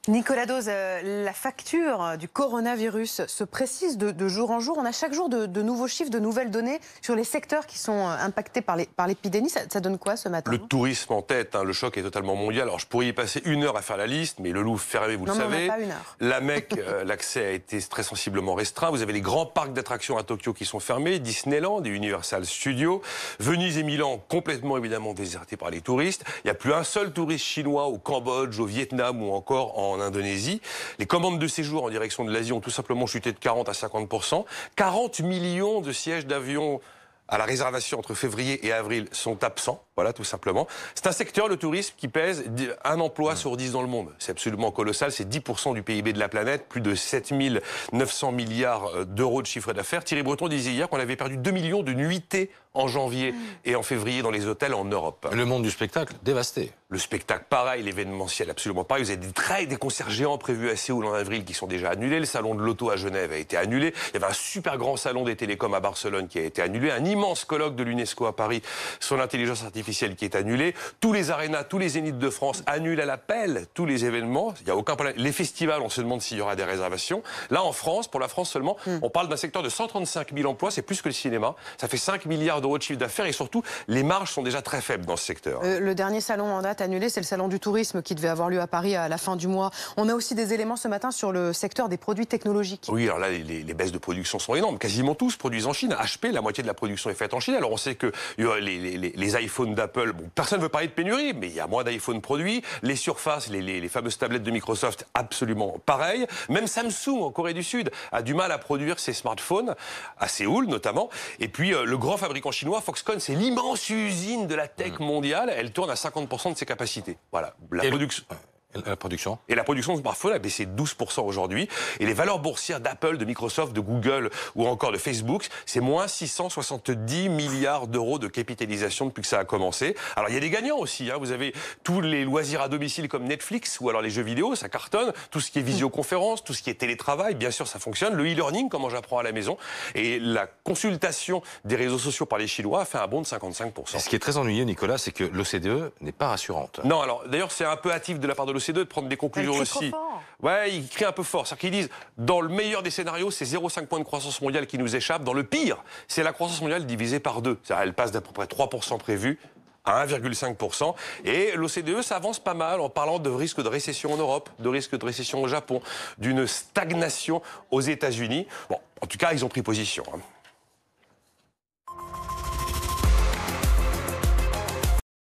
Nicolas Dose, la facture du coronavirus se précise de jour en jour. On a chaque jour de nouveaux chiffres, de nouvelles données sur les secteurs qui sont impactés par l'épidémie. Ça donne quoi ce matin? Le tourisme en tête, le choc est totalement mondial. Alors je pourrais y passer 1 heure à faire la liste, mais le Louvre fermé, vous le savez. On n'a pas 1 heure. La Mecque, l'accès a été très sensiblement restreint. Vous avez les grands parcs d'attractions à Tokyo qui sont fermés, Disneyland et Universal Studios. Venise et Milan complètement évidemment désertés par les touristes. Il n'y a plus un seul touriste chinois au Cambodge, au Vietnam ou encore en Indonésie. Les commandes de séjour en direction de l'Asie ont tout simplement chuté de 40 à 50%. 40 millions de sièges d'avion à la réservation entre février et avril sont absents. Voilà, tout simplement. C'est un secteur, le tourisme, qui pèse 1 emploi sur 10 dans le monde. C'est absolument colossal. C'est 10% du PIB de la planète, plus de 7 900 milliards d'euros de chiffre d'affaires. Thierry Breton disait hier qu'on avait perdu 2 millions de nuitées en janvier et en février dans les hôtels en Europe. Le monde du spectacle, dévasté. Le spectacle, pareil. L'événementiel, absolument pareil. Vous avez des trains et des concerts géants prévus à Séoul en avril qui sont déjà annulés. Le salon de l'auto à Genève a été annulé. Il y avait un super grand salon des télécoms à Barcelone qui a été annulé. Un immense colloque de l'UNESCO à Paris sur l'intelligence artificielle qui est annulé. Tous les arénas, tous les zéniths de France annulent à l'appel tous les événements. Il n'y a aucun problème. Les festivals, on se demande s'il y aura des réservations. Là, en France, pour la France seulement, on parle d'un secteur de 135 000 emplois. C'est plus que le cinéma. Ça fait 5 milliards d'euros de chiffre d'affaires et surtout, les marges sont déjà très faibles dans ce secteur. Le dernier salon en date annulé, c'est le salon du tourisme qui devait avoir lieu à Paris à la fin du mois. On a aussi des éléments ce matin sur le secteur des produits technologiques. Oui, alors là, les baisses de production sont énormes. Quasiment tous produisent en Chine. HP, la moitié de la production est faite en Chine. Alors on sait que les iPhones d'Apple, bon, personne ne veut parler de pénurie, mais il y a moins d'iPhones produits. Les Surface, les fameuses tablettes de Microsoft, absolument pareil. Même Samsung, en Corée du Sud, a du mal à produire ses smartphones, à Séoul notamment. Et puis le grand fabricant chinois, Foxconn, c'est l'immense usine de la tech mondiale. Elle tourne à 50% de ses capacités. Voilà, la production. Et la production de smartphones a baissé de 12% aujourd'hui. Et les valeurs boursières d'Apple, de Microsoft, de Google ou encore de Facebook, c'est moins 670 milliards d'euros de capitalisation depuis que ça a commencé. Alors il y a des gagnants aussi. Vous avez tous les loisirs à domicile comme Netflix ou alors les jeux vidéo, ça cartonne. Tout ce qui est visioconférence, tout ce qui est télétravail, bien sûr ça fonctionne. Le e-learning, comment j'apprends à la maison. Et la consultation des réseaux sociaux par les Chinois a fait un bond de 55%. Ce qui est très ennuyeux, Nicolas, c'est que l'OCDE n'est pas rassurante. Non, alors d'ailleurs c'est un peu hâtif de la part de l'OCDE de prendre des conclusions aussi. Ouais, ils crient un peu fort. C'est-à-dire qu'ils disent, dans le meilleur des scénarios, c'est 0,5 points de croissance mondiale qui nous échappe. Dans le pire, c'est la croissance mondiale divisée par 2. C'est-à-dire elle passe d'à peu près 3% prévu à 1,5%. Et l'OCDE s'avance pas mal en parlant de risque de récession en Europe, de risque de récession au Japon, d'une stagnation aux États-Unis. Bon, en tout cas, ils ont pris position.